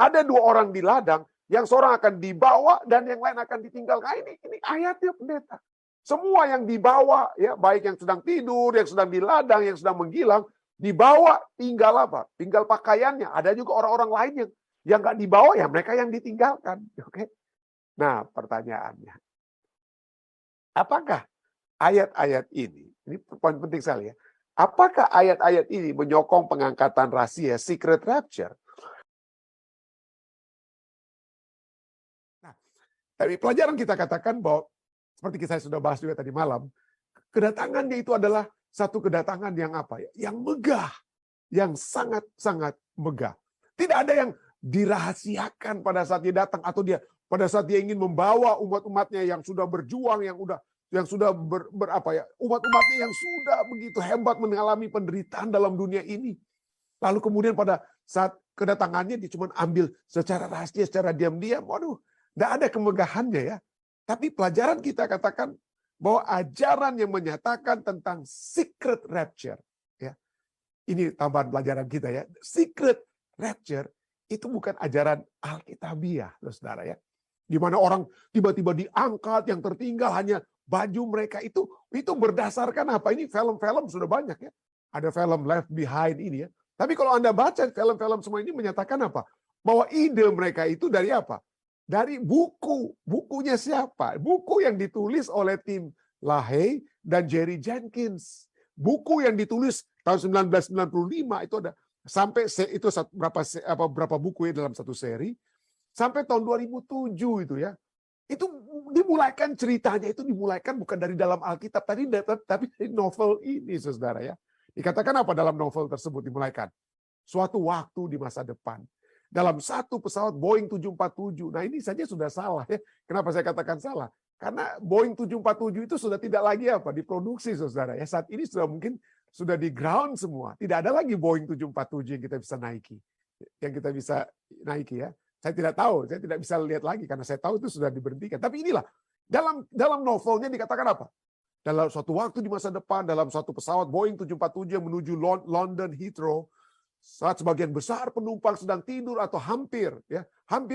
ada 2 orang di ladang, yang seorang akan dibawa dan yang lain akan ditinggalkan. Ini ayatnya pendeta. Semua yang dibawa, ya, baik yang sedang tidur, yang sedang di ladang, yang sedang menggilang, dibawa tinggal apa? Tinggal pakaiannya. Ada juga orang-orang lain yang nggak dibawa, ya mereka yang ditinggalkan. Oke? Nah, pertanyaannya, apakah ayat-ayat ini poin penting sekali ya, apakah ayat-ayat ini menyokong pengangkatan rahasia, secret rapture? Nah, dari pelajaran kita katakan bahwa, seperti saya sudah bahas juga tadi malam, kedatangannya itu adalah satu kedatangan yang apa ya? Yang megah, yang sangat-sangat megah. Tidak ada yang dirahasiakan pada saat dia datang, atau dia pada saat dia ingin membawa umat-umatnya yang sudah berjuang, yang sudah umat-umatnya yang sudah begitu hebat mengalami penderitaan dalam dunia ini. Lalu kemudian pada saat kedatangannya dia cuma ambil secara rahasia, secara diam-diam. Waduh, tidak ada kemegahannya ya. Tapi pelajaran kita katakan bahwa ajaran yang menyatakan tentang secret rapture, ya, ini tambahan pelajaran kita ya. Secret rapture itu bukan ajaran Alkitabiah, saudara ya. Di mana orang tiba-tiba diangkat, yang tertinggal hanya baju mereka itu berdasarkan apa? Ini film-film sudah banyak ya. Ada film Left Behind ini ya. Tapi kalau Anda baca film-film semua ini menyatakan apa? Bahwa ide mereka itu dari apa? Dari buku. Bukunya siapa? Buku yang ditulis oleh Tim LaHaye dan Jerry Jenkins. Buku yang ditulis tahun 1995 itu ada sampai itu berapa buku ya dalam satu seri. Sampai tahun 2007 itu ya. Itu dimulaikan ceritanya itu dimulaikan bukan dari dalam Alkitab tapi dari novel ini, saudara ya. Dikatakan apa dalam novel tersebut dimulaikan? Suatu waktu di masa depan. Dalam satu pesawat Boeing 747. Nah ini saja sudah salah ya. Kenapa saya katakan salah? Karena Boeing 747 itu sudah tidak lagi diproduksi, saudara ya. Saat ini sudah di ground semua. Tidak ada lagi Boeing 747 yang kita bisa naiki. Yang kita bisa naiki ya. Saya tidak tahu, saya tidak bisa lihat lagi karena saya tahu itu sudah diberhentikan. Tapi inilah, dalam novelnya dikatakan apa? Dalam suatu waktu di masa depan, dalam satu pesawat Boeing 747 yang menuju London Heathrow, saat sebagian besar penumpang sedang tidur atau hampir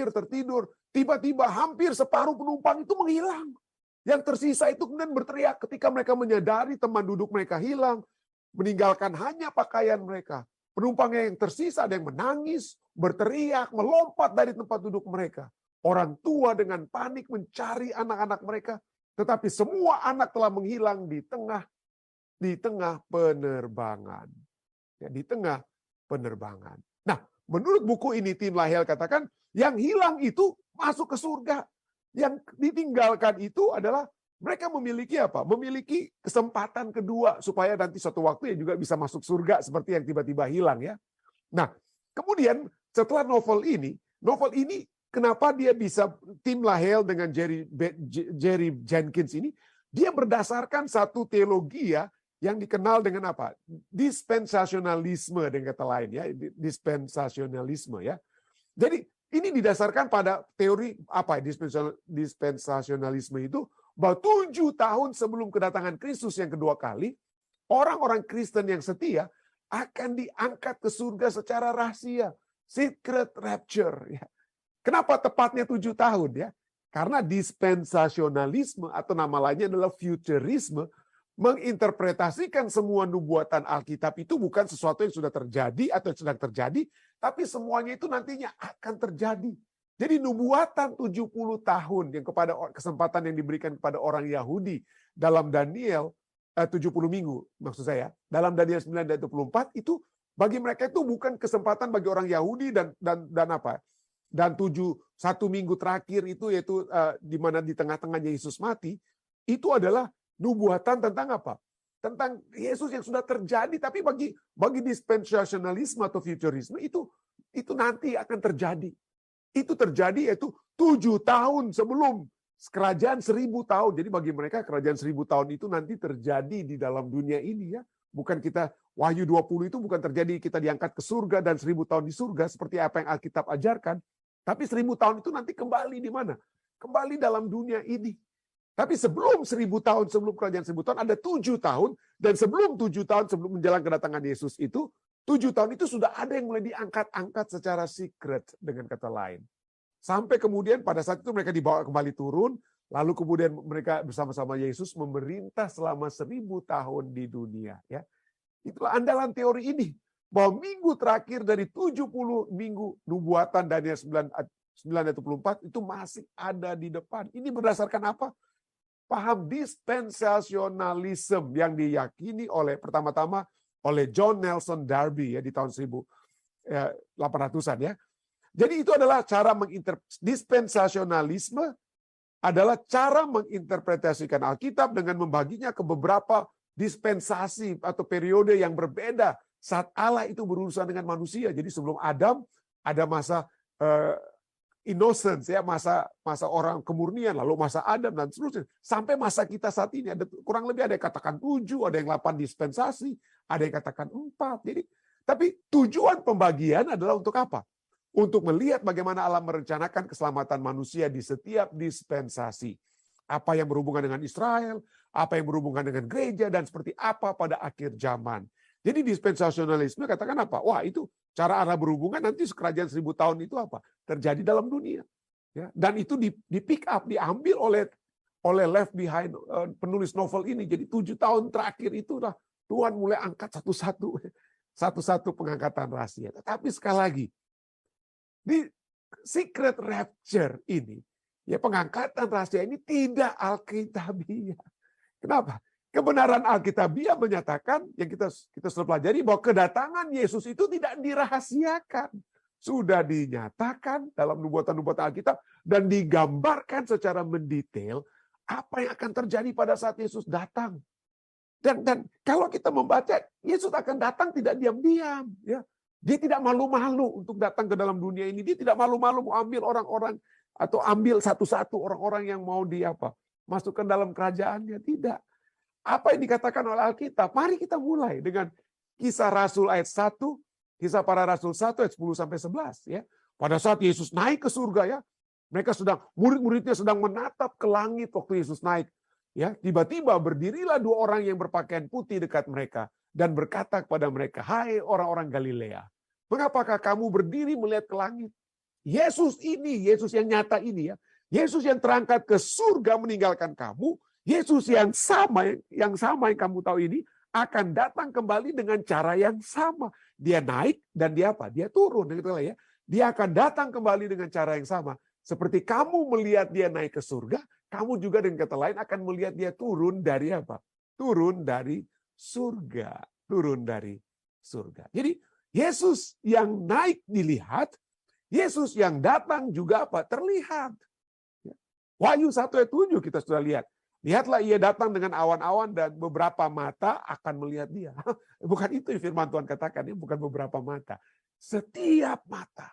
tertidur, tiba-tiba hampir separuh penumpang itu menghilang. Yang tersisa itu kemudian berteriak ketika mereka menyadari teman duduk mereka hilang, meninggalkan hanya pakaian mereka. Penumpangnya yang tersisa ada yang menangis, berteriak, melompat dari tempat duduk mereka. Orang tua dengan panik mencari anak-anak mereka, tetapi semua anak telah menghilang di tengah penerbangan. Ya, di tengah penerbangan. Nah, menurut buku ini Tim LaHaye katakan, yang hilang itu masuk ke surga. Yang ditinggalkan itu adalah mereka memiliki apa? Memiliki kesempatan kedua supaya nanti suatu waktu ya juga bisa masuk surga seperti yang tiba-tiba hilang ya. Nah, kemudian setelah novel ini kenapa dia bisa Tim LaHaye dengan Jerry Jenkins ini dia berdasarkan satu teologi ya yang dikenal dengan apa? Dispensasionalisme dengan kata lain ya, dispensasionalisme ya. Jadi ini didasarkan pada teori apa? Dispensasionalisme itu bahwa 7 tahun sebelum kedatangan Kristus yang kedua kali, orang-orang Kristen yang setia akan diangkat ke surga secara rahasia, secret rapture ya. Kenapa tepatnya 7 tahun ya? Karena dispensasionalisme atau nama lainnya adalah futurisme menginterpretasikan semua nubuatan Alkitab itu bukan sesuatu yang sudah terjadi atau yang sedang terjadi, tapi semuanya itu nantinya akan terjadi. Jadi nubuatan 70 tahun yang kepada kesempatan yang diberikan kepada orang Yahudi dalam Daniel 70 minggu maksud saya, dalam Daniel 9 dan 24 itu bagi mereka itu bukan kesempatan bagi orang Yahudi dan apa? Dan 1 minggu terakhir itu yaitu di mana di tengah-tengahnya Yesus mati, itu adalah nubuatan tentang apa? Tentang Yesus yang sudah terjadi, tapi bagi dispensasionalisme atau futurisme itu nanti akan terjadi. Itu terjadi yaitu 7 tahun sebelum kerajaan 1000 tahun. Jadi bagi mereka kerajaan 1000 tahun itu nanti terjadi di dalam dunia ini ya. Bukan kita Wahyu 20 itu bukan terjadi kita diangkat ke surga dan 1000 tahun di surga seperti apa yang Alkitab ajarkan. Tapi 1000 tahun itu nanti kembali di mana? Kembali dalam dunia ini. Tapi sebelum 1000 tahun, sebelum kerajaan 1000 tahun ada 7 tahun. Dan sebelum 7 tahun sebelum menjelang kedatangan Yesus itu 7 tahun itu sudah ada yang mulai diangkat-angkat secara secret, dengan kata lain. Sampai kemudian pada saat itu mereka dibawa kembali turun, lalu kemudian mereka bersama-sama Yesus memerintah selama 1000 tahun di dunia. Ya. Itulah andalan teori ini, bahwa minggu terakhir dari 70 minggu nubuatan Daniel 9:24 itu masih ada di depan. Ini berdasarkan apa? Paham dispensasionalisme yang diyakini pertama-tama oleh John Nelson Darby ya di tahun 1800-an ya. Jadi itu adalah cara dispensasionalisme adalah cara menginterpretasikan Alkitab dengan membaginya ke beberapa dispensasi atau periode yang berbeda saat Allah itu berurusan dengan manusia. Jadi sebelum Adam ada masa innocence ya, masa orang kemurnian, lalu masa Adam dan seterusnya, sampai masa kita saat ini ada kurang lebih ada yang katakan 7, ada yang 8 dispensasi, ada yang katakan 4. Jadi tapi tujuan pembagian adalah untuk apa? Untuk melihat bagaimana Allah merencanakan keselamatan manusia di setiap dispensasi. Apa yang berhubungan dengan Israel, apa yang berhubungan dengan gereja, dan seperti apa pada akhir zaman. Jadi dispensasionalisme katakan apa? Wah, itu cara Allah berhubungan nanti kerajaan 1000 tahun itu apa? Terjadi dalam dunia. Ya, dan itu di pick up, diambil oleh Left Behind, penulis novel ini. Jadi 7 tahun terakhir itulah Tuhan mulai angkat satu-satu pengangkatan rahasia. Tetapi sekali lagi, di secret rapture ini, ya pengangkatan rahasia ini tidak alkitabiah. Kenapa? Kebenaran Alkitabiah menyatakan yang kita sudah pelajari bahwa kedatangan Yesus itu tidak dirahasiakan. Sudah dinyatakan dalam nubuatan-nubuatan Alkitab dan digambarkan secara mendetail apa yang akan terjadi pada saat Yesus datang. Dan kalau kita membaca, Yesus akan datang tidak diam-diam. Ya. Dia tidak malu-malu untuk datang ke dalam dunia ini. Dia tidak malu-malu mau ambil orang-orang atau ambil satu-satu orang-orang yang mau masukkan dalam kerajaannya. Tidak. Apa yang dikatakan oleh Alkitab? Mari kita mulai dengan Kisah Rasul ayat 1, Kisah Para Rasul 1 ayat 10-11 ya. Pada saat Yesus naik ke surga ya, murid-muridnya sedang menatap ke langit waktu Yesus naik. Ya, tiba-tiba berdirilah 2 orang yang berpakaian putih dekat mereka dan berkata kepada mereka, "Hai orang-orang Galilea, mengapakah kamu berdiri melihat ke langit?" Yesus ini, Yesus yang nyata ini ya, Yesus yang terangkat ke surga meninggalkan kamu, Yesus yang sama yang kamu tahu ini akan datang kembali dengan cara yang sama. Dia naik dan dia apa? Dia turun gitu lah ya. Dia akan datang kembali dengan cara yang sama. Seperti kamu melihat dia naik ke surga, kamu juga dengan kata lain akan melihat dia turun dari apa? Turun dari surga, turun dari surga. Jadi Yesus yang naik dilihat, Yesus yang datang juga apa? Terlihat. Wahyu 1 ayat 7 kita sudah lihat. Lihatlah ia datang dengan awan-awan dan beberapa mata akan melihat dia. Bukan itu yang firman Tuhan katakan, ya, bukan beberapa mata. Setiap mata.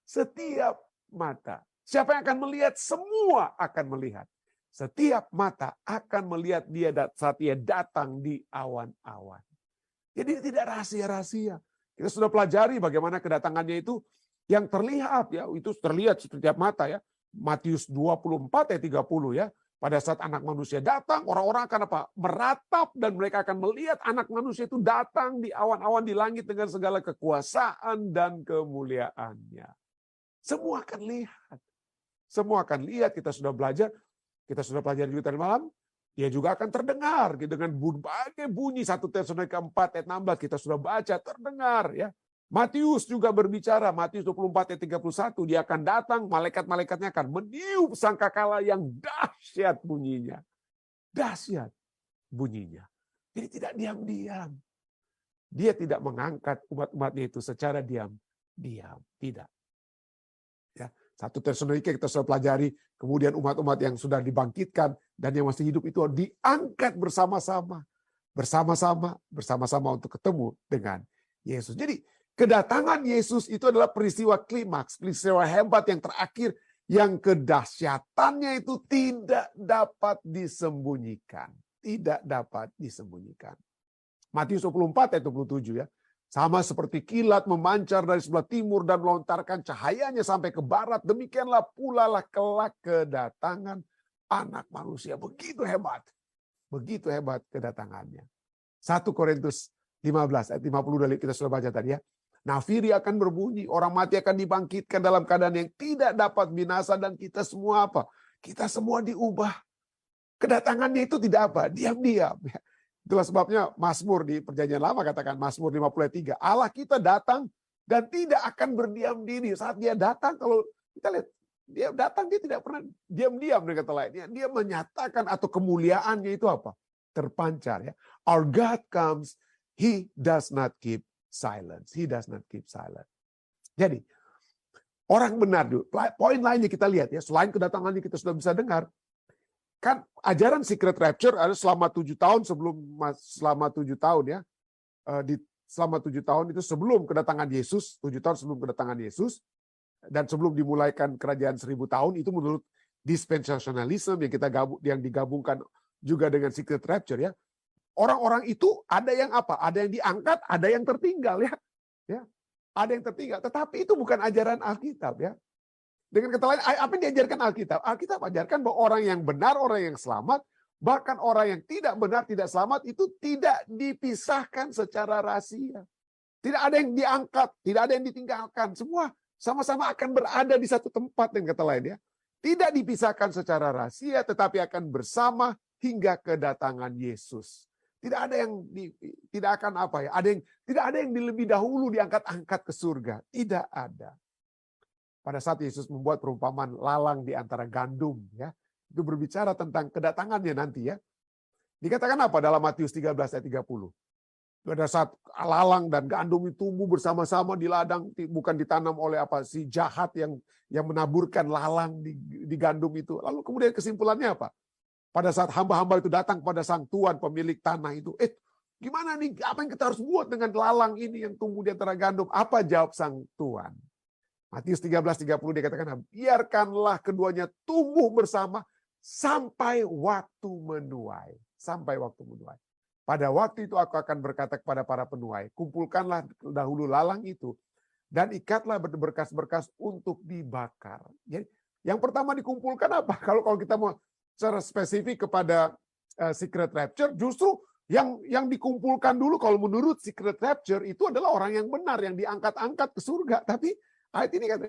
Setiap mata. Siapa yang akan melihat? Semua akan melihat. Setiap mata akan melihat dia saat ia datang di awan-awan. Jadi tidak rahasia-rahasia. Kita sudah pelajari bagaimana kedatangannya itu yang terlihat ya, itu terlihat setiap mata ya. Matius 24 ayat 30 ya. Pada saat anak manusia datang, orang-orang akan apa? Meratap dan mereka akan melihat anak manusia itu datang di awan-awan di langit dengan segala kekuasaan dan kemuliaannya. Semua akan lihat. Semua akan lihat, kita sudah belajar. Kita sudah pelajari juga tadi malam. Dia juga akan terdengar dengan berbagai bunyi. 1 Tesalonika 4 ayat 16 kita sudah baca, terdengar ya. Matius juga berbicara, Matius 24 ayat 31, dia akan datang, malaikat-malaikatnya akan meniup sangkakala yang dahsyat bunyinya. Dahsyat bunyinya. Jadi tidak diam-diam. Dia tidak mengangkat umat-umatnya itu secara diam-diam. Tidak. Ya, 1 Tesalonika kita sudah pelajari, kemudian umat-umat yang sudah dibangkitkan dan yang masih hidup itu diangkat bersama-sama. Bersama-sama untuk ketemu dengan Yesus. Jadi kedatangan Yesus itu adalah peristiwa klimaks, peristiwa hebat yang terakhir, yang kedahsyatannya itu tidak dapat disembunyikan. Tidak dapat disembunyikan. Matius 24 ayat 27 ya. Sama seperti kilat memancar dari sebelah timur dan melontarkan cahayanya sampai ke barat, demikianlah pula lah kelak kedatangan Anak Manusia. Begitu hebat. Begitu hebat kedatangannya. 1 Korintus 15 ayat 50 kita sudah baca tadi ya. Nafiri akan berbunyi, orang mati akan dibangkitkan dalam keadaan yang tidak dapat binasa, dan kita semua apa? Kita semua diubah. Kedatangannya itu tidak apa? Diam-diam. Itulah sebabnya Mazmur di Perjanjian Lama katakan, Mazmur 50 ayat 3, Allah kita datang dan tidak akan berdiam diri. Saat dia datang, kalau kita lihat, dia datang, dia tidak pernah diam-diam dengan kata lain. Dia menyatakan atau kemuliaannya itu apa? Terpancar ya. Our God comes, He does not keep silence. He does not keep silence. Jadi, orang benar, poin lainnya kita lihat ya, selain kedatangannya kita sudah bisa dengar, kan ajaran secret rapture ada selama 7 tahun selama 7 tahun ya. Selama 7 tahun itu sebelum kedatangan Yesus, 7 tahun sebelum kedatangan Yesus, dan sebelum dimulaikan kerajaan 1000 tahun, itu menurut dispensationalism yang digabungkan juga dengan secret rapture ya. Orang-orang itu ada yang apa? Ada yang diangkat, ada yang tertinggal ya. Ya. Ada yang tertinggal, tetapi itu bukan ajaran Alkitab ya. Dengan kata lain, apa yang diajarkan Alkitab? Alkitab ajarkan bahwa orang yang benar, orang yang selamat, bahkan orang yang tidak benar, tidak selamat, itu tidak dipisahkan secara rahasia. Tidak ada yang diangkat, tidak ada yang ditinggalkan. Semua sama-sama akan berada di satu tempat, dengan kata lain ya. Tidak dipisahkan secara rahasia, tetapi akan bersama hingga kedatangan Yesus. Tidak ada yang tidak akan apa ya? Tidak ada yang lebih dahulu diangkat-angkat ke surga. Tidak ada. Pada saat Yesus membuat perumpamaan lalang di antara gandum ya. Itu berbicara tentang kedatangannya nanti ya. Dikatakan apa dalam Matius 13 ayat 30? Pada saat lalang dan gandum itu tumbuh bersama-sama di ladang, bukan ditanam oleh si jahat yang menaburkan lalang di gandum itu. Lalu kemudian kesimpulannya apa? Pada saat hamba-hamba itu datang pada sang tuan pemilik tanah itu, gimana nih, apa yang kita harus buat dengan lalang ini yang tumbuh di antara gandum? Apa jawab sang tuan? Matius 13:30 dikatakan, biarkanlah keduanya tumbuh bersama sampai waktu menuai. Sampai waktu menuai. Pada waktu itu aku akan berkata kepada para penuai, kumpulkanlah dahulu lalang itu dan ikatlah berkas-berkas untuk dibakar. Jadi, yang pertama dikumpulkan apa? Kalau kita mau secara spesifik kepada secret rapture, justru yang dikumpulkan dulu kalau menurut secret rapture itu adalah orang yang benar, yang diangkat-angkat ke surga. Tapi ayat ini kata,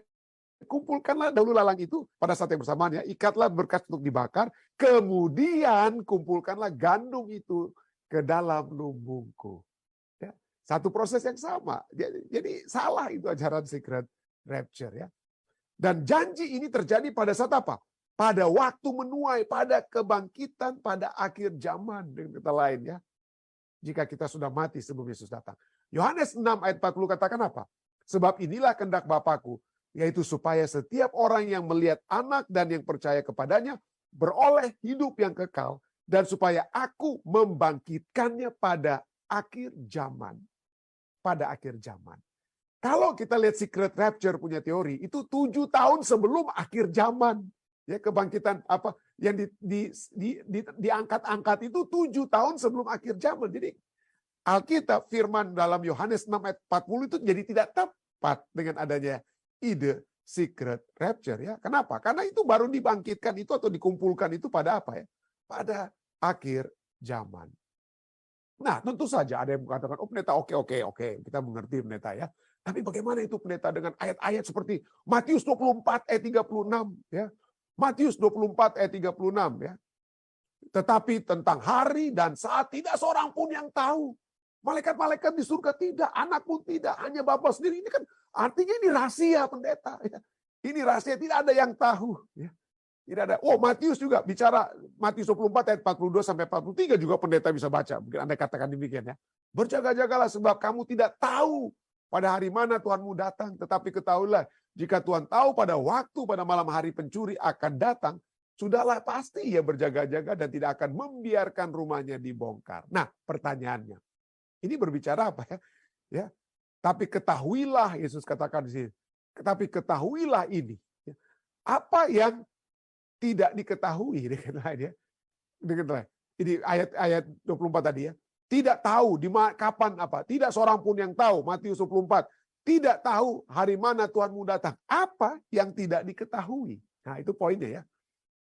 kumpulkanlah dahulu lalang itu pada saat yang bersamaan ya, ikatlah berkas untuk dibakar, kemudian kumpulkanlah gandum itu ke dalam lumbungku. Ya, satu proses yang sama. Jadi salah itu ajaran secret rapture ya. Dan janji ini terjadi pada saat apa? Pada waktu menuai, pada kebangkitan, pada akhir zaman, dengan kata lain ya. Jika kita sudah mati sebelum Yesus datang. Yohanes 6 ayat 40 katakan apa? Sebab inilah kehendak Bapakku, yaitu supaya setiap orang yang melihat anak dan yang percaya kepadanya beroleh hidup yang kekal, dan supaya aku membangkitkannya pada akhir zaman. Pada akhir zaman. Kalau kita lihat secret rapture punya teori, itu 7 tahun sebelum akhir zaman. Ya, kebangkitan apa yang diangkat-angkat itu 7 tahun sebelum akhir zaman. Jadi Alkitab firman dalam Yohanes 6 ayat 40 itu jadi tidak tepat dengan adanya ide secret rapture ya. Kenapa? Karena itu baru dibangkitkan itu atau dikumpulkan itu pada apa ya? Pada akhir zaman. Nah, tentu saja ada yang mengatakan, oh pendeta, oke, kita mengerti pendeta ya. Tapi bagaimana itu pendeta dengan ayat-ayat seperti Matius 24 ayat 36 ya. Matius 24 ayat 36 ya. Tetapi tentang hari dan saat tidak seorang pun yang tahu. Malaikat-malaikat di surga tidak, anak pun tidak, hanya Bapa sendiri. Ini kan artinya ini rahasia pendeta ya. Ini rahasia, tidak ada yang tahu ya. Tidak ada. Oh, Matius juga bicara Matius 24 ayat 42 sampai 43 juga pendeta bisa baca. Mungkin Anda katakan demikian ya. Berjaga-jagalah sebab kamu tidak tahu pada hari mana Tuhanmu datang, tetapi ketahuilah jika Tuhan tahu pada waktu pada malam hari pencuri akan datang, sudahlah pasti ia berjaga-jaga dan tidak akan membiarkan rumahnya dibongkar. Nah, pertanyaannya, ini berbicara apa ya? Ya, tapi ketahuilah, Yesus katakan di sini. Tapi ketahuilah ini. Apa yang tidak diketahui dengan lain ya? Dengan lain. Ini ayat 24 tadi ya. Tidak tahu di kapan apa. Tidak seorang pun yang tahu. Matius 24. Tidak tahu hari mana Tuhanmu datang. Apa yang tidak diketahui? Nah, itu poinnya ya.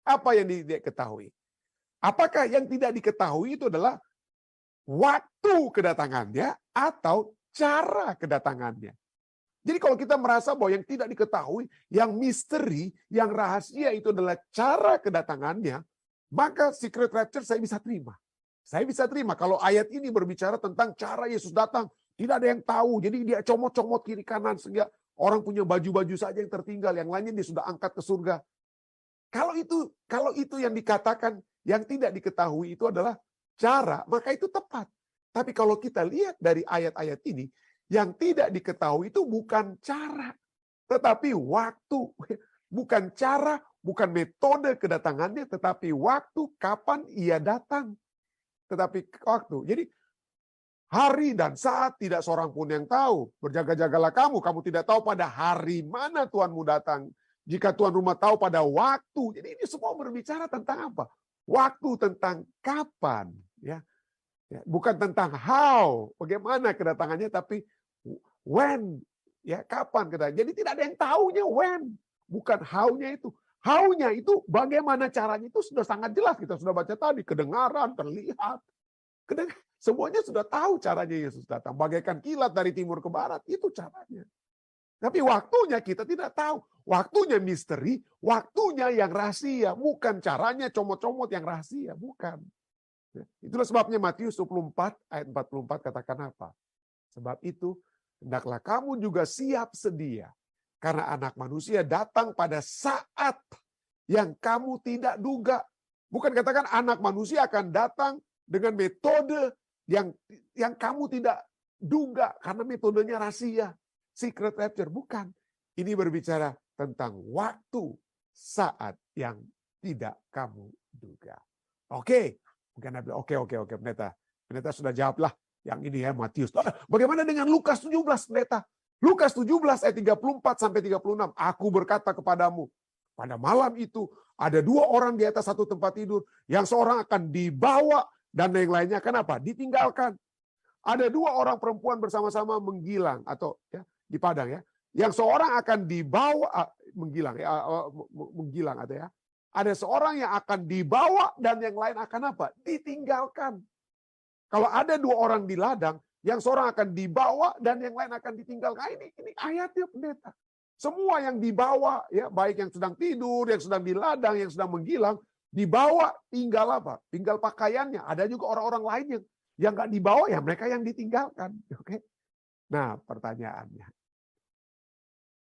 Apa yang diketahui? Apakah yang tidak diketahui itu adalah waktu kedatangannya atau cara kedatangannya. Jadi kalau kita merasa bahwa yang tidak diketahui, yang misteri, yang rahasia itu adalah cara kedatangannya, maka secret rapture saya bisa terima. Saya bisa terima kalau ayat ini berbicara tentang cara Yesus datang, tidak ada yang tahu. Jadi dia comot-comot kiri kanan sehingga orang punya baju-baju saja yang tertinggal, yang lainnya dia sudah angkat ke surga. Kalau itu yang dikatakan yang tidak diketahui itu adalah cara, maka itu tepat. Tapi kalau kita lihat dari ayat-ayat ini, yang tidak diketahui itu bukan cara, tetapi waktu. Bukan cara, bukan metode kedatangannya, tetapi waktu kapan ia datang. Tetapi waktu. Jadi hari dan saat tidak seorang pun yang tahu. Berjaga-jagalah kamu tidak tahu pada hari mana Tuhanmu datang. Jika tuan rumah tahu pada waktu. Jadi ini semua berbicara tentang apa? Waktu, tentang kapan. Ya, bukan tentang how, bagaimana kedatangannya, tapi when, ya kapan kedatangan. Jadi tidak ada yang tahunya when, bukan how-nya itu. How-nya itu bagaimana caranya itu sudah sangat jelas, kita sudah baca tadi, kedengaran, terlihat. Semuanya sudah tahu caranya Yesus datang. Bagaikan kilat dari timur ke barat, itu caranya. Tapi waktunya kita tidak tahu. Waktunya misteri, waktunya yang rahasia, bukan caranya comot-comot yang rahasia, bukan. Itulah sebabnya Matius 24 ayat 44 katakan apa? Sebab itu hendaklah kamu juga siap sedia, karena Anak Manusia datang pada saat yang kamu tidak duga. Bukan katakan Anak Manusia akan datang dengan metode yang kamu tidak duga, karena metodenya rahasia. Secret rapture, bukan. Ini berbicara tentang waktu, saat yang tidak kamu duga. Oke. Mungkin oke, pendeta. Pendeta sudah jawablah yang ini ya, Matius. Bagaimana dengan Lukas 17, pendeta? Lukas 17 ayat 34 sampai 36. Aku berkata kepadamu, pada malam itu ada dua orang di atas satu tempat tidur, yang seorang akan dibawa dan yang lainnya akan apa? Ditinggalkan. Ada dua orang perempuan bersama-sama menggilang atau ya, di padang ya. Yang seorang akan dibawa menggilang atau ya. Ada seorang yang akan dibawa dan yang lain akan apa? Ditinggalkan. Kalau ada dua orang di ladang, yang seorang akan dibawa dan yang lain akan ditinggalkan. Ini ayatnya, pendeta. Semua yang dibawa, ya baik yang sedang tidur, yang sedang di ladang, yang sedang menggilang, dibawa tinggal apa? Tinggal pakaiannya. Ada juga orang-orang lain yang nggak dibawa, ya mereka yang ditinggalkan. Oke. Nah, pertanyaannya,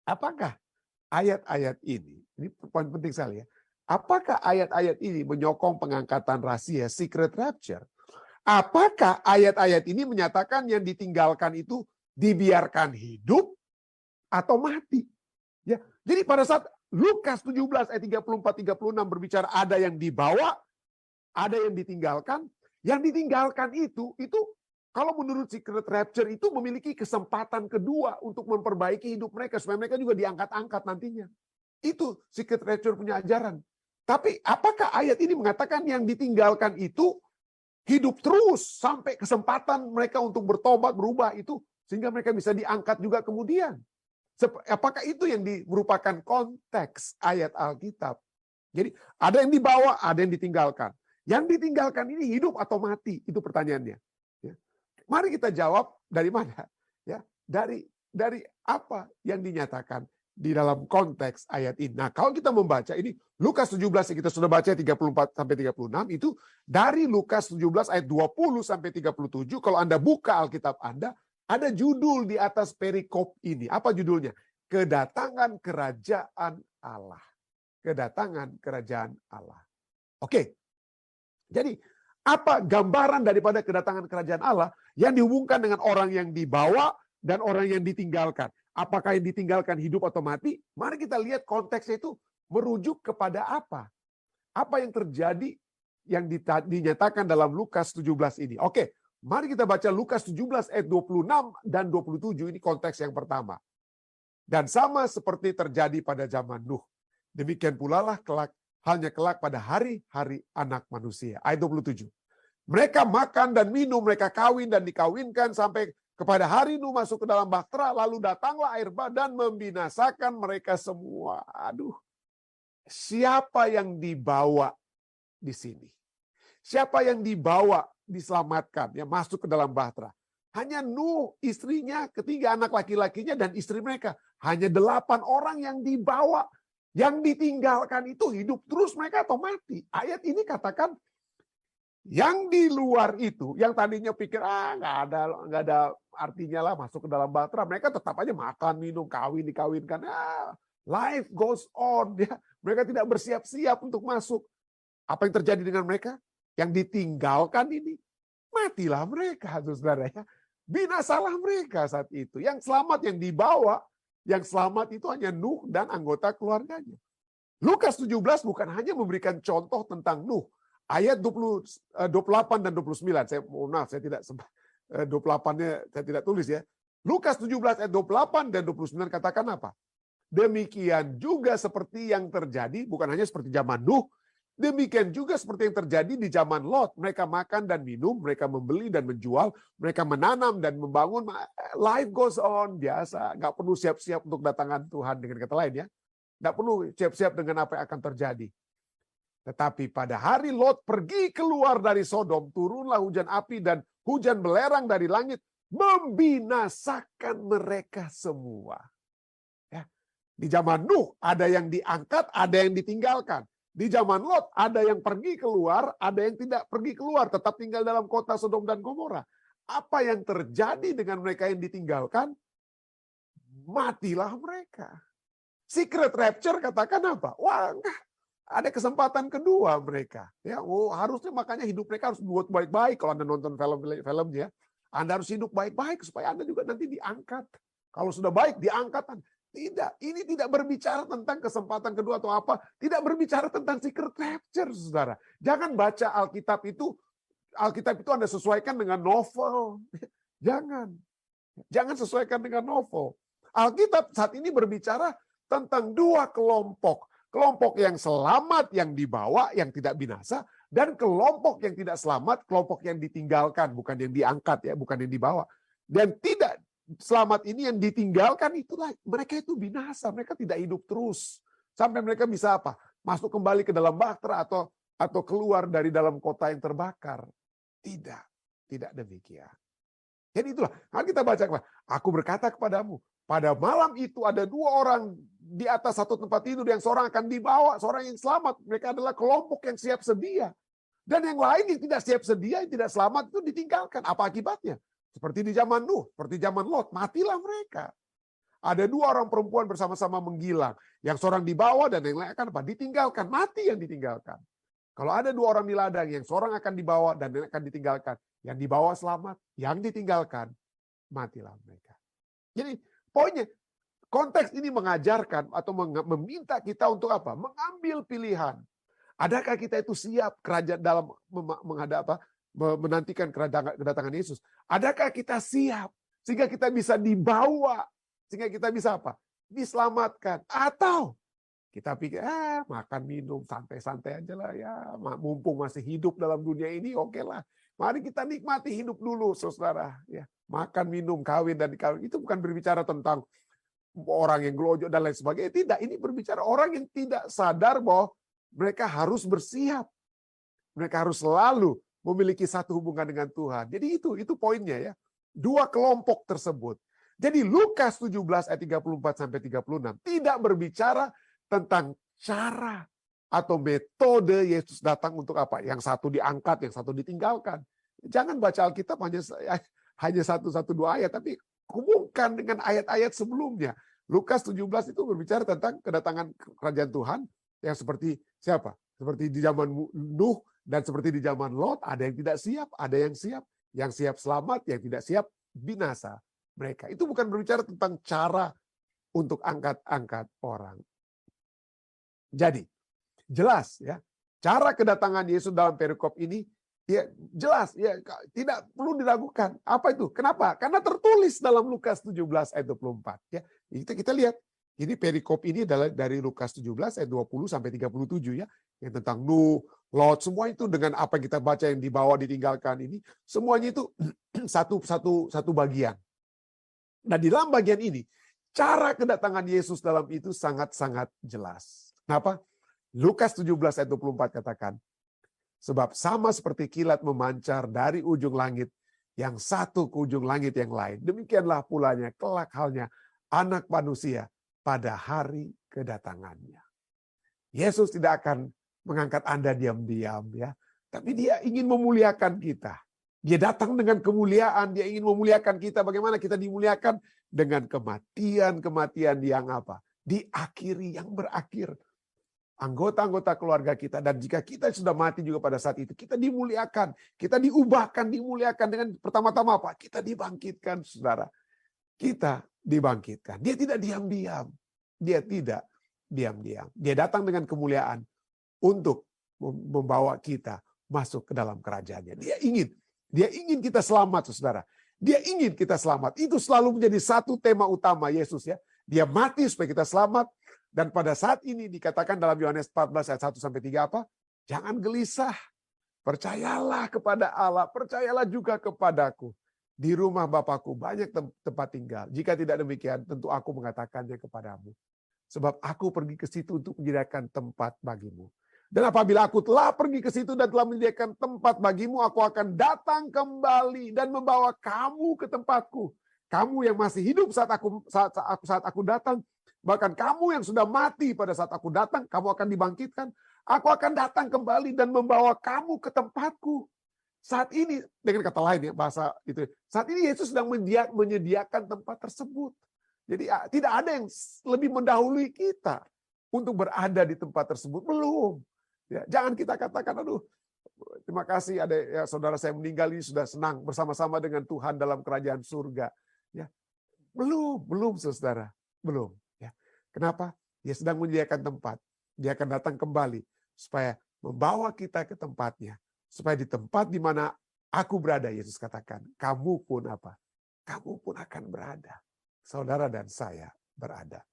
apakah ayat-ayat ini poin penting sekali ya, apakah ayat-ayat ini menyokong pengangkatan rahasia secret rapture? Apakah ayat-ayat ini menyatakan yang ditinggalkan itu dibiarkan hidup atau mati? Ya, jadi pada saat Lukas 17 ayat 34-36 berbicara ada yang dibawa, ada yang ditinggalkan. Yang ditinggalkan itu kalau menurut secret rapture itu memiliki kesempatan kedua untuk memperbaiki hidup mereka supaya mereka juga diangkat-angkat nantinya. Itu secret rapture punya ajaran. Tapi apakah ayat ini mengatakan yang ditinggalkan itu hidup terus sampai kesempatan mereka untuk bertobat, berubah itu sehingga mereka bisa diangkat juga kemudian? Apakah itu yang merupakan konteks ayat Alkitab? Jadi ada yang dibawa, ada yang ditinggalkan. Yang ditinggalkan ini hidup atau mati? Itu pertanyaannya. Ya. Mari kita jawab dari mana? Ya, dari apa yang dinyatakan di dalam konteks ayat ini. Nah, kalau kita membaca ini Lukas 17 yang kita sudah baca 34 sampai 36 itu dari Lukas 17 ayat 20 sampai 37. Kalau Anda buka Alkitab Anda, ada judul di atas perikop ini. Apa judulnya? Kedatangan kerajaan Allah. Kedatangan kerajaan Allah. Oke. Jadi, apa gambaran daripada kedatangan kerajaan Allah yang dihubungkan dengan orang yang dibawa dan orang yang ditinggalkan? Apakah yang ditinggalkan hidup atau mati? Mari kita lihat konteksnya itu merujuk kepada apa? Apa yang terjadi yang dinyatakan dalam Lukas 17 ini. Oke, mari kita baca Lukas 17 ayat 26 dan 27. Ini konteks yang pertama. Dan sama seperti terjadi pada zaman Nuh. Demikian pula lah halnya kelak pada hari-hari Anak Manusia. Ayat 27. Mereka makan dan minum, mereka kawin dan dikawinkan sampai kepada hari Nuh masuk ke dalam bahtera, lalu datanglah air bah dan membinasakan mereka semua. Aduh, siapa yang dibawa di sini? Siapa yang dibawa diselamatkan, ya masuk ke dalam bahtera. Hanya Nuh, istrinya, ketiga anak laki-lakinya dan istri mereka. Hanya 8 orang yang dibawa. Yang ditinggalkan itu hidup terus mereka atau mati. Ayat ini katakan yang di luar itu, yang tadinya pikir nggak ada artinya lah masuk ke dalam bahtera, mereka tetap aja makan, minum, kawin, dikawinkan. Life goes on. Ya. Mereka tidak bersiap-siap untuk masuk. Apa yang terjadi dengan mereka? Yang ditinggalkan ini, matilah mereka, saudara ya. Binasalah mereka saat itu. Yang selamat, yang dibawa, yang selamat itu hanya Nuh dan anggota keluarganya. Lukas 17 bukan hanya memberikan contoh tentang Nuh. Ayat 28 dan 29, saya mohon maaf, saya tidak sempat 28-nya saya tidak tulis ya. Lukas 17 ayat 28 dan 29 katakan apa? Demikian juga seperti yang terjadi, bukan hanya seperti zaman Nuh, demikian juga seperti yang terjadi di zaman Lot. Mereka makan dan minum, mereka membeli dan menjual, mereka menanam dan membangun. Life goes on, biasa. Nggak perlu siap-siap untuk datangan Tuhan, dengan kata lain ya. Nggak perlu siap-siap dengan apa yang akan terjadi. Tetapi pada hari Lot pergi keluar dari Sodom, turunlah hujan api dan hujan belerang dari langit, membinasakan mereka semua. Ya. Di zaman Nuh ada yang diangkat, ada yang ditinggalkan. Di zaman Lot ada yang pergi keluar, ada yang tidak pergi keluar, tetap tinggal dalam kota Sodom dan Gomora. Apa yang terjadi dengan mereka yang ditinggalkan? Matilah mereka. Secret rapture katakan apa? Wah, enggak. Ada kesempatan kedua mereka. Ya, harusnya makanya hidup mereka harus buat baik-baik. Kalau Anda nonton film-filmnya, Anda harus hidup baik-baik supaya Anda juga nanti diangkat. Kalau sudah baik, diangkat. Tidak, ini tidak berbicara tentang kesempatan kedua atau apa. Tidak berbicara tentang secret rapture, saudara. Jangan baca Alkitab itu Anda sesuaikan dengan novel. Jangan sesuaikan dengan novel. Alkitab saat ini berbicara tentang 2 kelompok. Kelompok yang selamat, yang dibawa, yang tidak binasa, dan kelompok yang tidak selamat, kelompok yang ditinggalkan, bukan yang diangkat ya, bukan yang dibawa. Dan tidak selamat ini yang ditinggalkan itulah mereka itu binasa, mereka tidak hidup terus sampai mereka bisa apa? Masuk kembali ke dalam bahtera atau keluar dari dalam kota yang terbakar. Tidak demikian. Jadi itulah, kita baca, aku berkata kepadamu, pada malam itu ada 2 orang di atas satu tempat tidur, yang seorang akan dibawa, seorang yang selamat. Mereka adalah kelompok yang siap sedia. Dan yang lain yang tidak siap sedia, yang tidak selamat itu ditinggalkan. Apa akibatnya? Seperti di zaman Nuh, seperti zaman Lot, matilah mereka. Ada 2 orang perempuan bersama-sama menggilang. Yang seorang dibawa dan yang lain akan apa? Ditinggalkan, mati yang ditinggalkan. Kalau ada 2 orang di ladang, yang seorang akan dibawa dan yang akan ditinggalkan. Yang dibawa selamat, yang ditinggalkan, matilah mereka. Jadi poinnya, konteks ini mengajarkan atau meminta kita untuk apa? Mengambil pilihan. Adakah kita itu siap kerajaan dalam menantikan kedatangan Yesus? Adakah kita siap sehingga kita bisa dibawa, sehingga kita bisa apa? Diselamatkan. Atau kita pikir, makan minum santai-santai aja lah ya, mumpung masih hidup dalam dunia ini, oke lah. Mari kita nikmati hidup dulu, saudara. Ya, makan, minum, kawin dan dikawin. Itu bukan berbicara tentang orang yang gelojo dan lain sebagainya. Tidak, ini berbicara orang yang tidak sadar bahwa mereka harus bersiap. Mereka harus selalu memiliki satu hubungan dengan Tuhan. Jadi itu poinnya ya. 2 kelompok tersebut. Jadi Lukas 17 ayat 34 sampai 36 tidak berbicara tentang cara atau metode Yesus datang untuk apa? Yang satu diangkat, yang satu ditinggalkan. Jangan baca Alkitab hanya 1-2 ayat, tapi hubungkan dengan ayat-ayat sebelumnya. Lukas 17 itu berbicara tentang kedatangan kerajaan Tuhan yang seperti siapa? Seperti di zaman Nuh dan seperti di zaman Lot, ada yang tidak siap, ada yang siap selamat, yang tidak siap binasa mereka. Itu bukan berbicara tentang cara untuk angkat-angkat orang. Jadi, jelas ya, cara kedatangan Yesus dalam perikop ini ya jelas ya, tidak perlu diragukan. Apa itu? Kenapa? Karena tertulis dalam Lukas 17 ayat 24 ya. Kita lihat. Ini perikop ini adalah dari Lukas 17 ayat 20 sampai 37 ya, yang tentang Nuh, Lot, semua itu dengan apa yang kita baca yang dibawa ditinggalkan ini, semuanya itu satu bagian. Nah, di dalam bagian ini cara kedatangan Yesus dalam itu sangat-sangat jelas. Kenapa? Lukas 17 ayat 24 katakan, Sebab sama seperti kilat memancar dari ujung langit yang satu ke ujung langit yang lain. Demikianlah pulanya kelak halnya Anak Manusia pada hari kedatangannya. Yesus tidak akan mengangkat Anda diam-diam, ya, tapi dia ingin memuliakan kita. Dia datang dengan kemuliaan, dia ingin memuliakan kita. Bagaimana kita dimuliakan? Dengan kematian-kematian yang apa? Diakhiri, yang berakhir. Anggota-anggota keluarga kita, dan jika kita sudah mati juga pada saat itu, kita dimuliakan, kita diubahkan, dimuliakan dengan pertama-tama apa? Kita dibangkitkan, saudara. Kita dibangkitkan. Dia tidak diam-diam. Dia tidak diam-diam. Dia datang dengan kemuliaan untuk membawa kita masuk ke dalam kerajaannya. Dia ingin kita selamat, saudara. Dia ingin kita selamat. Itu selalu menjadi satu tema utama Yesus, ya. Dia mati supaya kita selamat. Dan pada saat ini dikatakan dalam Yohanes 14 ayat 1-3 apa? Jangan gelisah. Percayalah kepada Allah. Percayalah juga kepadaku. Di rumah Bapakku banyak tempat tinggal. Jika tidak demikian, tentu aku mengatakannya kepadamu. Sebab aku pergi ke situ untuk menyediakan tempat bagimu. Dan apabila aku telah pergi ke situ dan telah menyediakan tempat bagimu, aku akan datang kembali dan membawa kamu ke tempatku. Kamu yang masih hidup saat aku datang, bahkan kamu yang sudah mati pada saat aku datang, kamu akan dibangkitkan. Aku akan datang kembali dan membawa kamu ke tempatku. Saat ini, dengan kata lain ya, bahasa itu. Saat ini Yesus sedang menyediakan tempat tersebut. Jadi tidak ada yang lebih mendahului kita untuk berada di tempat tersebut. Belum. Ya, jangan kita katakan, aduh, terima kasih ada ya, saudara saya meninggal ini sudah senang bersama-sama dengan Tuhan dalam kerajaan surga. Ya, belum saudara, belum. Ya, kenapa? Dia sedang menyediakan tempat. Dia akan datang kembali supaya membawa kita ke tempatnya, supaya di tempat di mana aku berada, Yesus katakan, kamu pun apa? Kamu pun akan berada. Saudara dan saya berada.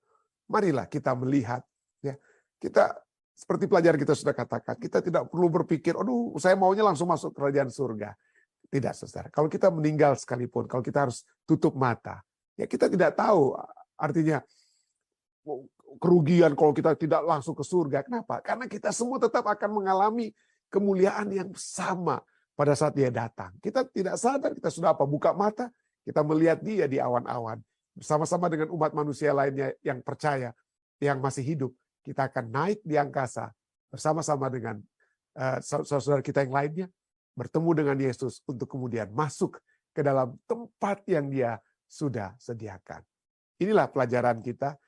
Marilah kita melihat, ya, kita seperti pelajaran kita sudah katakan, kita tidak perlu berpikir, aduh saya maunya langsung masuk kerajaan surga. Tidak, saudara. Kalau kita meninggal sekalipun, kalau kita harus tutup mata, ya kita tidak tahu artinya kerugian kalau kita tidak langsung ke surga. Kenapa? Karena kita semua tetap akan mengalami kemuliaan yang sama pada saat dia datang. Kita tidak sadar, kita sudah apa? Buka mata, kita melihat dia di awan-awan. Bersama-sama dengan umat manusia lainnya yang percaya, yang masih hidup. Kita akan naik di angkasa bersama-sama dengan saudara kita yang lainnya, bertemu dengan Yesus untuk kemudian masuk ke dalam tempat yang dia sudah sediakan. Inilah pelajaran kita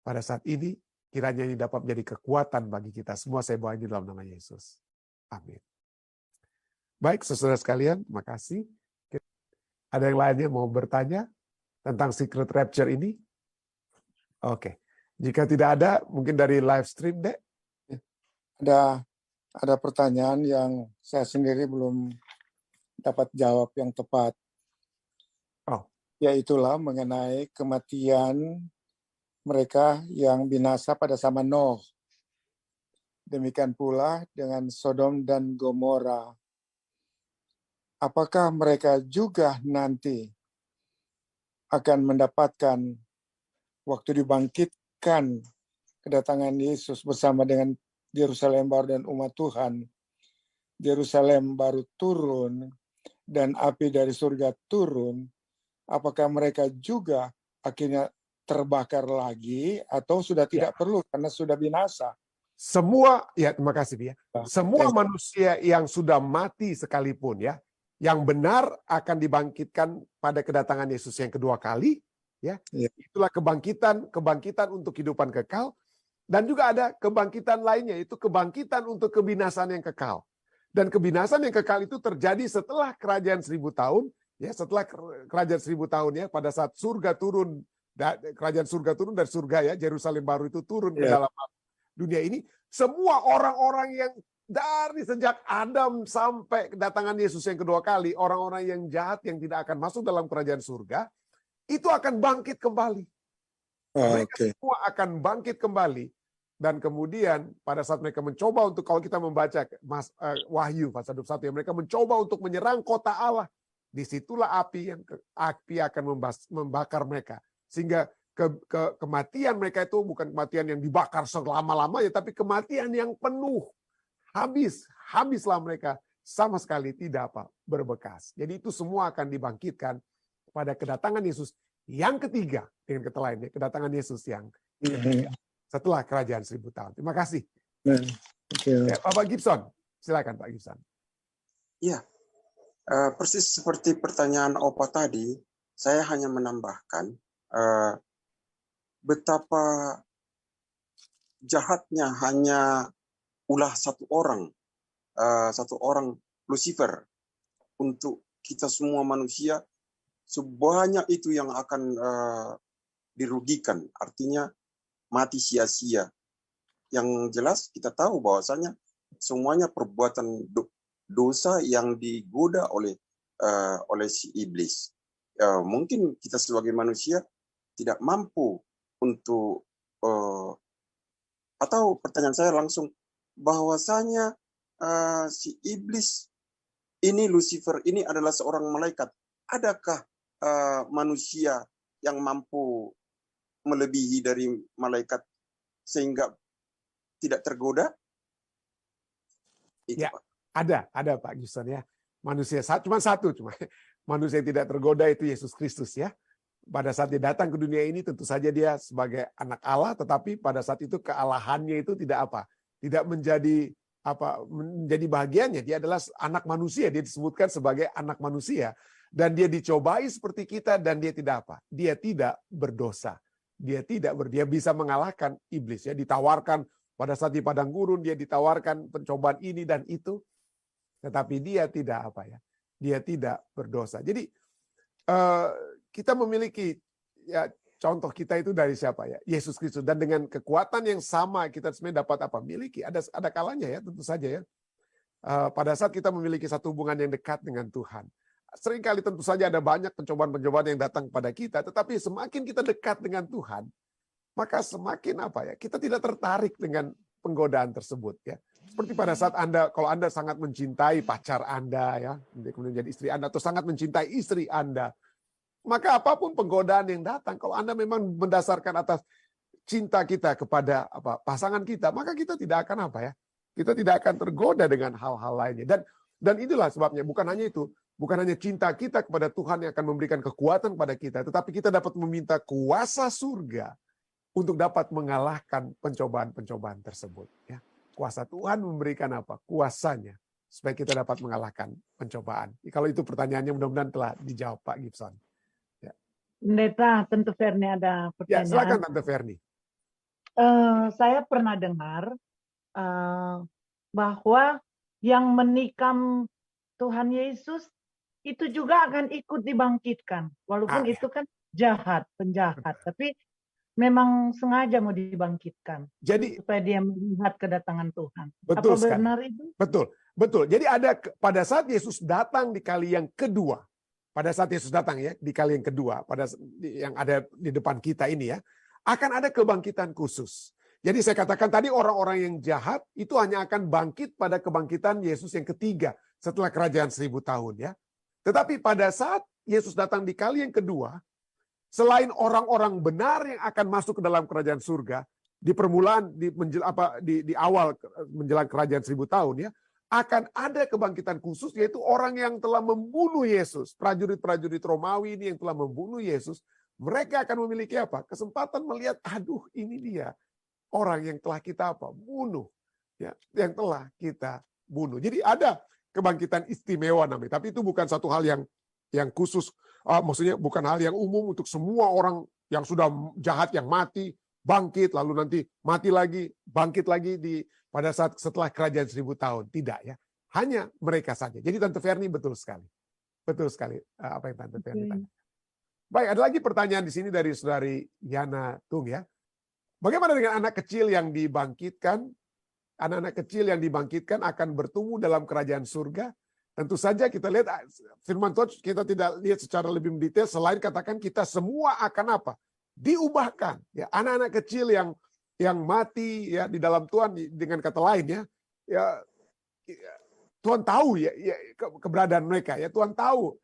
pada saat ini, kiranya ini dapat menjadi kekuatan bagi kita. Semua saya bawa ini dalam nama Yesus. Amin. Baik, saudara sekalian, terima kasih. Ada yang lainnya mau bertanya tentang secret rapture ini? Oke. Jika tidak ada, mungkin dari live stream, Dek. Ada pertanyaan yang saya sendiri belum dapat jawab yang tepat. Oh. Yaitulah mengenai kematian mereka yang binasa pada zaman Nuh. Demikian pula dengan Sodom dan Gomora. Apakah mereka juga nanti akan mendapatkan waktu dibangkitkan kedatangan Yesus bersama dengan Yerusalem baru dan umat Tuhan? Yerusalem baru turun dan api dari surga turun. Apakah mereka juga akhirnya terbakar lagi atau sudah tidak perlu karena sudah binasa? Semua, ya terima kasih dia. Semua manusia yang sudah mati sekalipun ya, yang benar akan dibangkitkan pada kedatangan Yesus yang kedua kali, ya. Itulah kebangkitan untuk kehidupan kekal, dan juga ada kebangkitan lainnya, itu kebangkitan untuk kebinasaan yang kekal. Dan kebinasaan yang kekal itu terjadi setelah kerajaan 1000 tahun, ya, setelah kerajaan 1000 tahun ya, pada saat surga turun, kerajaan surga turun dari surga ya, Yerusalem baru itu turun ke dalam dunia ini. Semua orang-orang yang dari sejak Adam sampai kedatangan Yesus yang kedua kali, orang-orang yang jahat yang tidak akan masuk dalam kerajaan surga, itu akan bangkit kembali. Mereka semua akan bangkit kembali. Dan kemudian pada saat mereka mencoba untuk, kalau kita membaca Wahyu pasal 21, ya, mereka mencoba untuk menyerang kota Allah. Disitulah api akan membakar mereka. Sehingga kematian mereka itu bukan kematian yang dibakar selama-lamanya, tapi kematian yang penuh. habislah mereka sama sekali tidak berbekas. Jadi itu semua akan dibangkitkan pada kedatangan Yesus yang ketiga, dengan kata lain, kedatangan Yesus yang ketiga setelah kerajaan 1000 tahun. Terima kasih. Ya, Bapak Gibson, silakan Pak Gibson. Iya, persis seperti pertanyaan Opa tadi, saya hanya menambahkan betapa jahatnya hanya ulah satu orang Lucifer untuk kita semua manusia, sebanyak itu yang akan dirugikan, artinya mati sia-sia. Yang jelas kita tahu bahwasanya semuanya perbuatan dosa yang digoda oleh si iblis. Mungkin kita sebagai manusia tidak mampu untuk atau pertanyaan saya langsung bahwasanya si iblis ini, Lucifer ini adalah seorang malaikat. Adakah manusia yang mampu melebihi dari malaikat sehingga tidak tergoda? Itu, Ya, Pak. ada Pak Gibson ya. Manusia cuma manusia yang tidak tergoda itu Yesus Kristus ya. Pada saat dia datang ke dunia ini tentu saja dia sebagai anak Allah, tetapi pada saat itu kealahannya itu tidak menjadi bahagiannya. Dia adalah anak manusia, dia disebutkan sebagai anak manusia dan dia dicobai seperti kita dan dia tidak berdosa. Dia bisa mengalahkan iblis ya, ditawarkan pada saat di padang gurun, dia ditawarkan pencobaan ini dan itu, tetapi dia tidak dia tidak berdosa. Jadi kita memiliki ya contoh kita itu dari siapa ya? Yesus Kristus, dan dengan kekuatan yang sama kita sebenarnya dapat miliki. Ada kalanya ya, tentu saja ya. Pada saat kita memiliki satu hubungan yang dekat dengan Tuhan. Seringkali tentu saja ada banyak pencobaan-pencobaan yang datang pada kita, tetapi semakin kita dekat dengan Tuhan, maka semakin kita tidak tertarik dengan penggodaan tersebut ya. Seperti pada saat kalau Anda sangat mencintai pacar Anda ya, kemudian jadi istri Anda, atau sangat mencintai istri Anda, maka apapun penggodaan yang datang, kalau Anda memang mendasarkan atas cinta kita kepada pasangan kita, maka kita tidak akan kita tidak akan tergoda dengan hal-hal lainnya. Dan inilah sebabnya, bukan hanya cinta kita kepada Tuhan yang akan memberikan kekuatan kepada kita, tetapi kita dapat meminta kuasa surga untuk dapat mengalahkan pencobaan-pencobaan tersebut. Ya. Kuasa Tuhan memberikan kuasanya supaya kita dapat mengalahkan pencobaan. Kalau itu pertanyaannya mudah-mudahan telah dijawab Pak Gibson. Pendeta, tentu Ferni ada Ya, pertanyaan. silakan Tante Ferni. Saya pernah dengar bahwa yang menikam Tuhan Yesus itu juga akan ikut dibangkitkan. Walaupun itu kan penjahat. Tapi memang sengaja mau dibangkitkan. Jadi supaya dia melihat kedatangan Tuhan. Betul Apa sekali. benar itu? Betul. Jadi pada saat Yesus datang di kali yang kedua, pada saat Yesus datang ya di kali yang kedua, yang ada di depan kita ini ya, akan ada kebangkitan khusus. Jadi saya katakan tadi orang-orang yang jahat itu hanya akan bangkit pada kebangkitan Yesus yang ketiga setelah kerajaan 1000 tahun ya. Tetapi pada saat Yesus datang di kali yang kedua, selain orang-orang benar yang akan masuk ke dalam kerajaan surga di permulaan di awal menjelang kerajaan 1000 tahun ya, akan ada kebangkitan khusus, yaitu orang yang telah membunuh Yesus. Prajurit-prajurit Romawi ini yang telah membunuh Yesus, mereka akan memiliki kesempatan melihat, aduh ini dia orang yang telah kita bunuh, ya, yang telah kita bunuh. Jadi ada kebangkitan istimewa namanya, tapi itu bukan satu hal yang khusus, maksudnya bukan hal yang umum untuk semua orang yang sudah jahat yang mati, bangkit, lalu nanti mati lagi, bangkit lagi pada saat setelah kerajaan 1000 tahun. Tidak ya. Hanya mereka saja. Jadi Tante Ferni betul sekali. Betul sekali apa yang Tante Ferni tanya. Baik, ada lagi pertanyaan di sini dari Saudari Yana Tung ya. Bagaimana dengan anak kecil yang dibangkitkan? Anak-anak kecil yang dibangkitkan akan bertumbuh dalam kerajaan surga. Tentu saja kita lihat firman Tuhan, kita tidak lihat secara lebih mendetail selain katakan kita semua akan diubahkan ya. Anak-anak kecil yang mati ya di dalam Tuhan, dengan kata lain ya Tuhan tahu ya keberadaan mereka ya. Tuhan tahu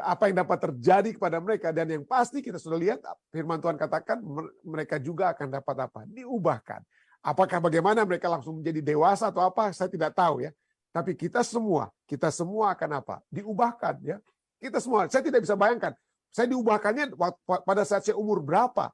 apa yang dapat terjadi kepada mereka, dan yang pasti kita sudah lihat firman Tuhan katakan mereka juga akan dapat diubahkan. Apakah bagaimana mereka langsung menjadi dewasa atau apa, saya tidak tahu ya. Tapi kita semua akan apa? Diubahkan ya. Kita semua, saya tidak bisa bayangkan. Saya diubahkannya pada saat saya umur berapa?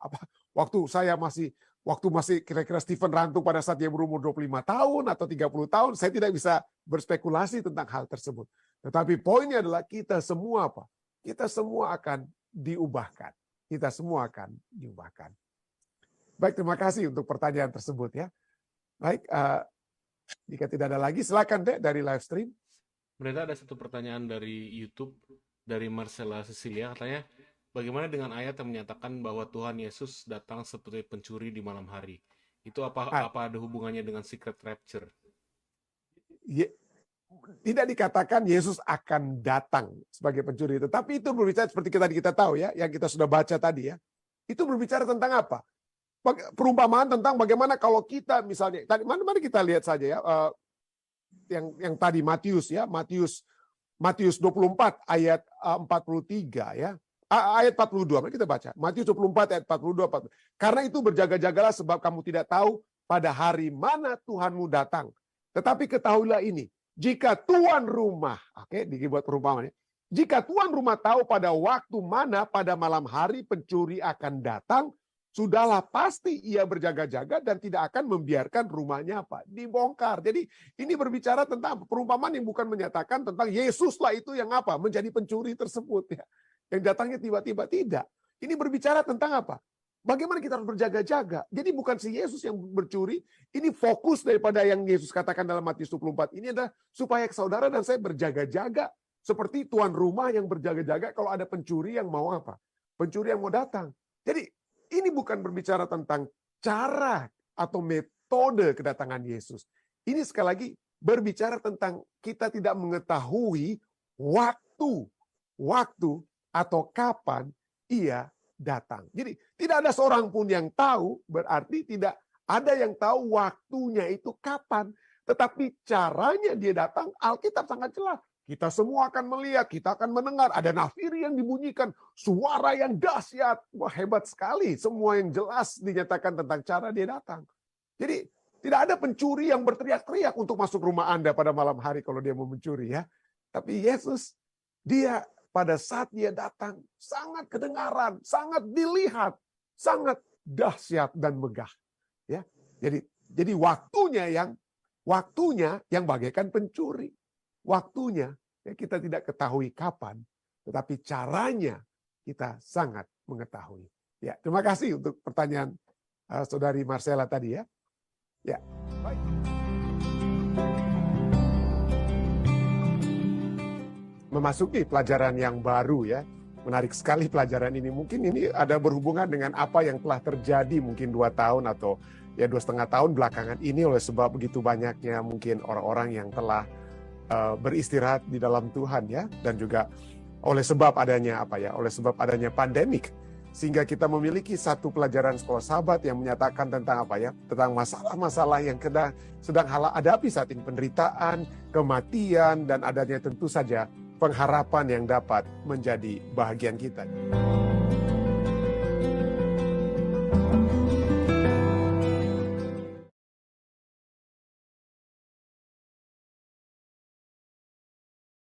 Waktu masih kira-kira Stephen Rantung pada saat dia berumur 25 tahun atau 30 tahun, saya tidak bisa berspekulasi tentang hal tersebut. Tetapi poinnya adalah kita semua apa? Kita semua akan diubahkan. Kita semua akan diubahkan. Baik, terima kasih untuk pertanyaan tersebut ya. Baik, jika tidak ada lagi, silakan deh dari live stream. Pendeta, ada satu pertanyaan dari YouTube, dari Marcella Cecilia, katanya, bagaimana dengan ayat yang menyatakan bahwa Tuhan Yesus datang seperti pencuri di malam hari? Itu apa ada hubungannya dengan secret rapture? Tidak dikatakan Yesus akan datang sebagai pencuri, tetapi itu berbicara seperti kita tahu ya, yang kita sudah baca tadi ya. Itu berbicara tentang apa? Perumpamaan tentang bagaimana kalau kita misalnya, mari kita lihat saja ya, yang tadi Matius ya, Matius 24 ayat 43 ya, ayat 42, mari kita baca. Matius 24 ayat 42. Karena itu berjaga-jagalah sebab kamu tidak tahu pada hari mana Tuhanmu datang. Tetapi ketahuilah ini, jika tuan rumah, dibuat perumpamaan, jika tuan rumah tahu pada waktu mana pada malam hari pencuri akan datang, sudahlah pasti ia berjaga-jaga dan tidak akan membiarkan rumahnya dibongkar. Jadi ini berbicara tentang perumpamaan yang bukan menyatakan tentang Yesuslah itu yang menjadi pencuri tersebut ya. Yang datangnya tiba-tiba, tidak. Ini berbicara tentang apa? Bagaimana kita harus berjaga-jaga. Jadi bukan si Yesus yang bercuri, ini fokus daripada yang Yesus katakan dalam Matius 24. Ini adalah supaya saudara dan saya berjaga-jaga seperti tuan rumah yang berjaga-jaga kalau ada pencuri yang mau Pencuri yang mau datang. Jadi ini bukan berbicara tentang cara atau metode kedatangan Yesus. Ini sekali lagi berbicara tentang kita tidak mengetahui waktu atau kapan ia datang. Jadi tidak ada seorang pun yang tahu, berarti tidak ada yang tahu waktunya itu kapan. Tetapi caranya dia datang, Alkitab sangat jelas. Kita semua akan melihat, kita akan mendengar. Ada nafiri yang dibunyikan, suara yang dahsyat. Wah, hebat sekali. Semua yang jelas dinyatakan tentang cara dia datang. Jadi tidak ada pencuri yang berteriak-teriak untuk masuk rumah Anda pada malam hari kalau dia mau mencuri ya. Tapi Yesus, dia pada saat dia datang sangat kedengaran, sangat dilihat, sangat dahsyat dan megah. Ya, jadi waktunya yang bagaikan pencuri. Waktunya ya kita tidak ketahui kapan, tetapi caranya kita sangat mengetahui. Ya, terima kasih untuk pertanyaan saudari Marcella tadi ya. Ya, baik. Memasuki pelajaran yang baru ya. Menarik sekali pelajaran ini. Mungkin ini ada berhubungan dengan apa yang telah terjadi mungkin 2 tahun atau ya 2,5 tahun belakangan ini oleh sebab begitu banyaknya mungkin orang-orang yang telah beristirahat di dalam Tuhan ya, dan juga oleh sebab adanya pandemik, sehingga kita memiliki satu pelajaran sekolah sahabat yang menyatakan tentang tentang masalah-masalah yang sedang hadapi saat ini, penderitaan, kematian, dan adanya tentu saja pengharapan yang dapat menjadi bahagian kita.